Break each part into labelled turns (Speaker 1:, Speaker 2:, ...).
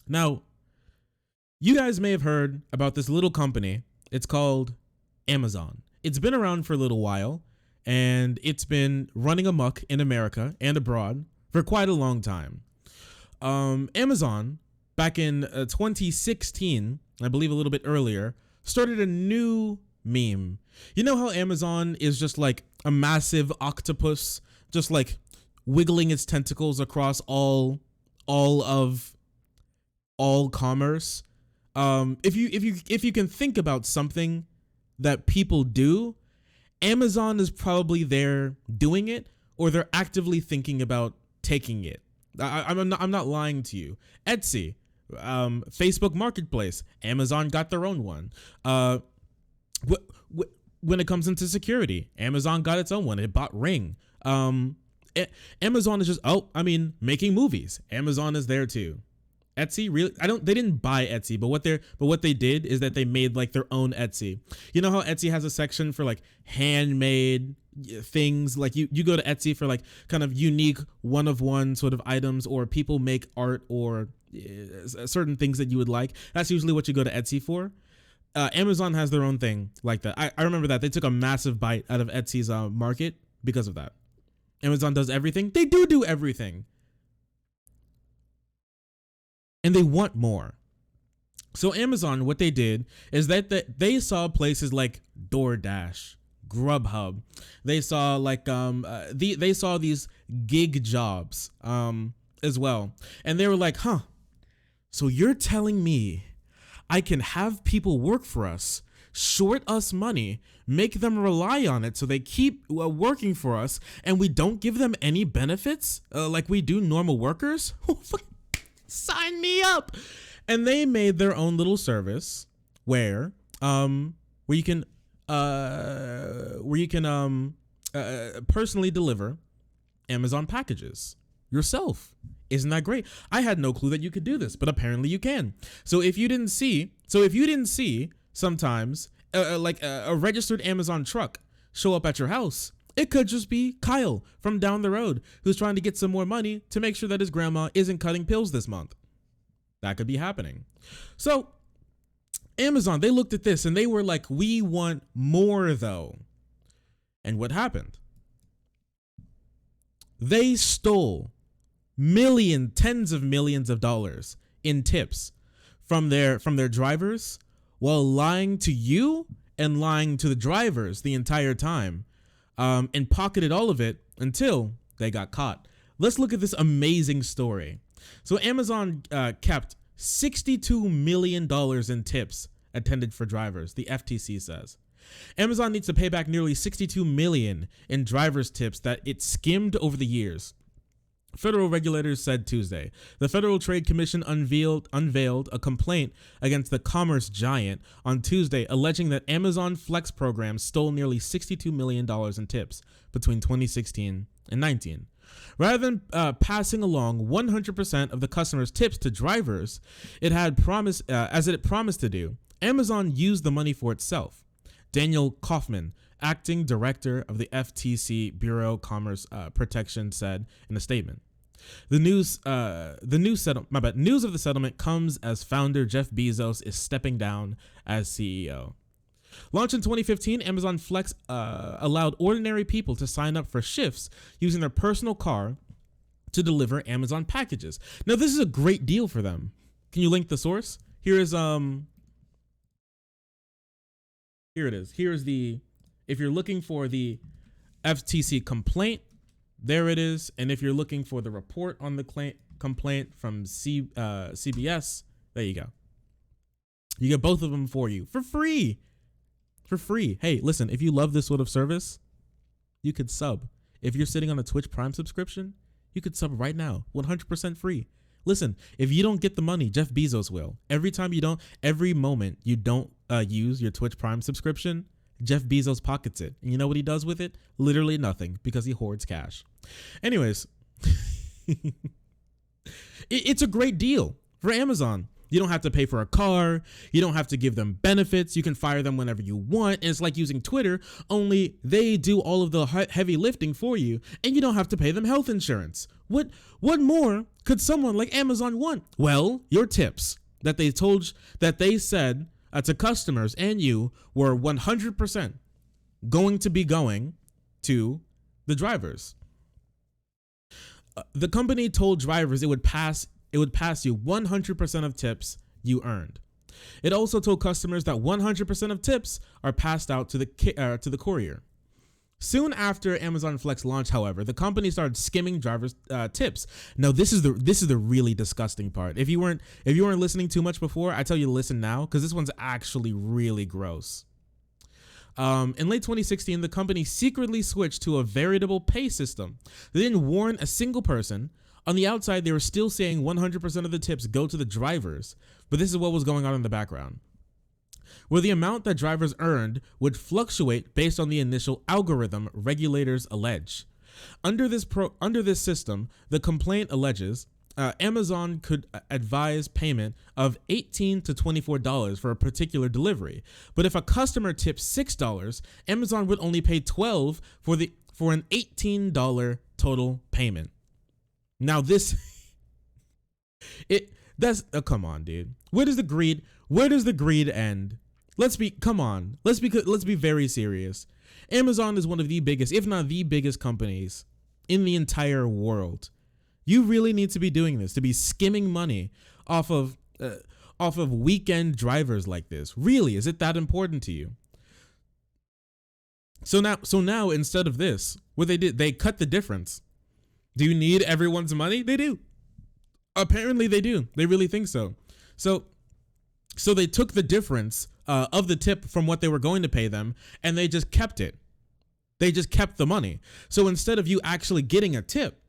Speaker 1: Now, you guys may have heard about this little company. It's called Amazon. It's been around for a little while, and it's been running amok in America and abroad for quite a long time. Amazon, back in 2016, I believe a little bit earlier, started a new meme. You know how Amazon is just like a massive octopus, just like wiggling its tentacles across all commerce. If you can think about something that people do, Amazon is probably there doing it, or they're actively thinking about taking it. I'm not lying to you. Etsy, Facebook Marketplace, Amazon got their own one. When it comes into security, Amazon got its own one. It bought Ring. Amazon is just making movies. Amazon is there too. Etsy, really? They didn't buy Etsy, but what they did is that they made like their own Etsy. You know how Etsy has a section for like handmade things? Like you go to Etsy for like kind of unique one of one sort of items, or people make art or certain things that you would like. That's usually what you go to Etsy for. Amazon has their own thing like that. I remember that they took a massive bite out of Etsy's market because of that. Amazon does everything. They do everything. And they want more. So Amazon, what they did is that they saw places like DoorDash, Grubhub. They saw like they saw these gig jobs as well. And they were like, so you're telling me I can have people work for us, short us money, make them rely on it so they keep working for us, and we don't give them any benefits like we do normal workers? Sign me up. And they made their own little service where you can personally deliver Amazon packages yourself. Isn't that great? I had no clue that you could do this, but apparently you can. So if you didn't see sometimes like a registered Amazon truck show up at your house, it could just be Kyle from down the road who's trying to get some more money to make sure that his grandma isn't cutting pills this month. That could be happening. So Amazon, they looked at this and they were like, we want more though. And what happened? They stole tens of millions of dollars in tips from their drivers, while lying to you and lying to the drivers the entire time. And pocketed all of it until they got caught. Let's look at this amazing story. So Amazon kept $62 million in tips attended for drivers, the FTC says. Amazon needs to pay back nearly $62 million in drivers' tips that it skimmed over the years. Federal regulators said Tuesday. The Federal Trade Commission unveiled a complaint against the commerce giant on Tuesday, alleging that Amazon Flex program stole nearly $62 million in tips between 2016 and 19. Rather than passing along 100% of the customers' tips to drivers, as it promised to do, Amazon used the money for itself. Daniel Kaufman, acting director of the FTC Bureau of Commerce Protection, said in a statement. The news of the settlement comes as founder Jeff Bezos is stepping down as CEO. Launched in 2015, Amazon Flex allowed ordinary people to sign up for shifts using their personal car to deliver Amazon packages. Now, this is a great deal for them. Can you link the source? Here it is. Here's the, if you're looking for the FTC complaint, there it is. And if you're looking for the report on the complaint from CBS, there you go. You get both of them for you for free. For free. Hey, listen, if you love this sort of service, you could sub. If you're sitting on a Twitch Prime subscription, you could sub right now, 100% free. Listen, if you don't get the money, Jeff Bezos will. Every moment you don't use your Twitch Prime subscription, Jeff Bezos pockets it. And you know what he does with it? Literally nothing, because he hoards cash. Anyways, it's a great deal for Amazon. You don't have to pay for a car. You don't have to give them benefits. You can fire them whenever you want. And it's like using Twitter, only they do all of the heavy lifting for you, and you don't have to pay them health insurance. What more could someone like Amazon want? Well, your tips that they said to customers and you were 100% going to be going to the drivers. The company told drivers it would pass you 100% of tips you earned. It also told customers that 100% of tips are passed out to the courier. Soon after Amazon Flex launched, however, the company started skimming drivers' tips. Now, this is the really disgusting part. If you weren't listening too much before, I tell you to listen now, because this one's actually really gross. In late 2016, the company secretly switched to a variable pay system. They didn't warn a single person. On the outside, they were still saying 100% of the tips go to the drivers, but this is what was going on in the background, where the amount that drivers earned would fluctuate based on the initial algorithm, regulators allege. Under this system, the complaint alleges Amazon could advise payment of $18 to $24 for a particular delivery, but if a customer tips $6, Amazon would only pay $12 for an $18 total payment. Now come on, dude. Where does the greed end? Let's be very serious. Amazon is one of the biggest, if not the biggest companies in the entire world. You really need to be doing this, to be skimming money off of weekend drivers like this. Really, is it that important to you? So now instead of this, what they did, they cut the difference. Do you need everyone's money? They do. Apparently they do. They really think so. So they took the difference of the tip from what they were going to pay them, and they just kept it. They just kept the money. So instead of you actually getting a tip,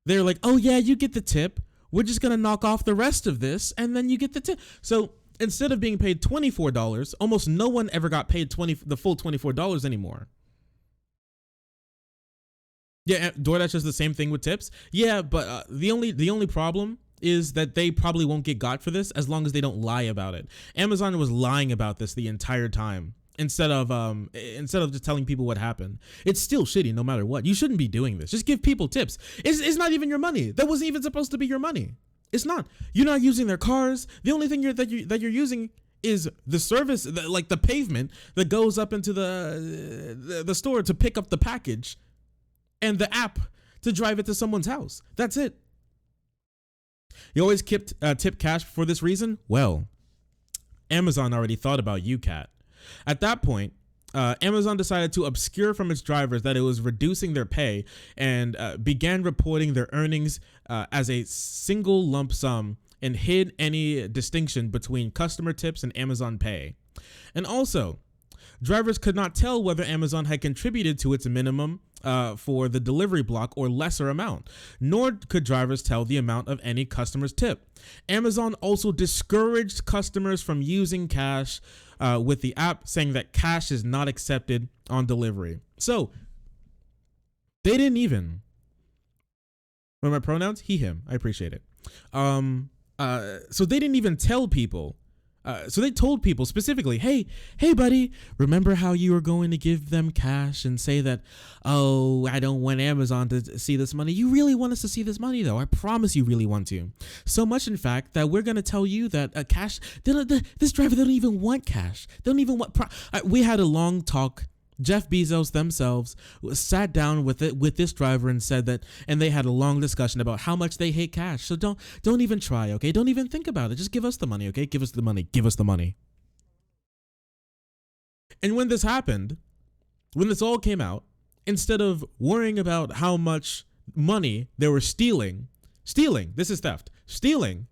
Speaker 1: they're like, oh yeah, you get the tip. We're just going to knock off the rest of this, and then you get the tip. So instead of being paid $24, almost no one ever got paid the full $24 anymore. Yeah, DoorDash is the same thing with tips. Yeah, but the only problem is that they probably won't get got for this as long as they don't lie about it. Amazon was lying about this the entire time instead of just telling people what happened. It's still shitty no matter what. You shouldn't be doing this. Just give people tips. It's not even your money. That wasn't even supposed to be your money. It's not. You're not using their cars. The only thing that you're using is the service, like the pavement that goes up into the store to pick up the package, and the app to drive it to someone's house. That's it. You always tip cash for this reason? Well, Amazon already thought about you, Cat. At that point, Amazon decided to obscure from its drivers that it was reducing their pay and began reporting their earnings as a single lump sum and hid any distinction between customer tips and Amazon Pay. And also, drivers could not tell whether Amazon had contributed to its minimum for the delivery block or lesser amount, nor could drivers tell the amount of any customer's tip. Amazon also discouraged customers from using cash with the app, saying that cash is not accepted on delivery. So they didn't even. What are my pronouns? He, him. I appreciate it. So they didn't even tell people. So they told people specifically, hey, buddy, remember how you were going to give them cash and say that, oh, I don't want Amazon to see this money. You really want us to see this money, though. I promise you really want to. So much, in fact, that we're going to tell you that cash, this driver, they don't even want cash. They don't even want, we had a long talk. Jeff Bezos themselves sat down with this driver and said that, and they had a long discussion about how much they hate cash. So don't even try, okay? Don't even think about it. Just give us the money, okay? Give us the money. Give us the money. And when this happened, when this all came out, instead of worrying about how much money they were stealing, this is theft, stealing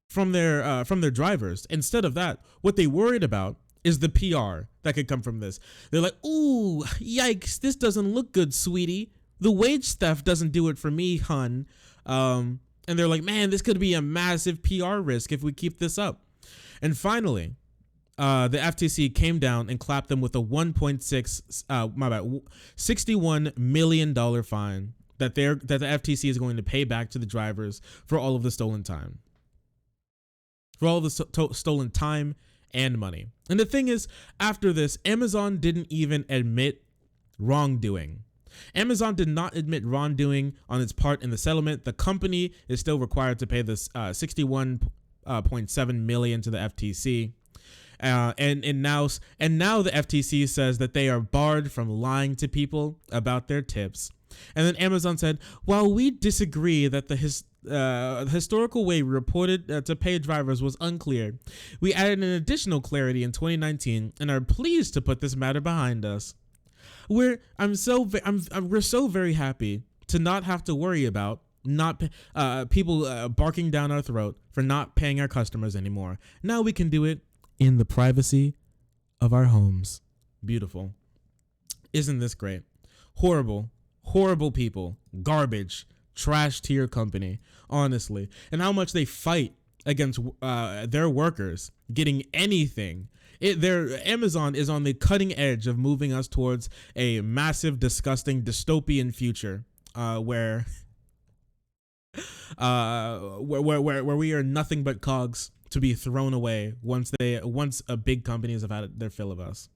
Speaker 1: from their drivers, instead of that, what they worried about is the PR that could come from this. They're like, ooh, yikes, this doesn't look good, sweetie. The wage theft doesn't do it for me, hun. And they're like, man, this could be a massive PR risk if we keep this up. And finally, the FTC came down and clapped them with a $61 million fine that the FTC is going to pay back to the drivers for all of the stolen time. for all the stolen time and money. And the thing is, after this, Amazon didn't even admit wrongdoing. Amazon did not admit wrongdoing on its part in the settlement. The company is still required to pay this 61.7 million to the FTC. And now the FTC says that they are barred from lying to people about their tips. And then Amazon said, while we disagree that the historical way we reported to pay drivers was unclear, we added an additional clarity in 2019 and are pleased to put this matter behind us. We're so very happy to not have to worry about people barking down our throat for not paying our customers anymore. Now we can do it in the privacy of our homes. Beautiful. Isn't this great? Horrible people, garbage, trash tier company, honestly. And how much they fight against their workers getting anything. Amazon is on the cutting edge of moving us towards a massive, disgusting, dystopian future where we are nothing but cogs to be thrown away once a big companies have had their fill of us.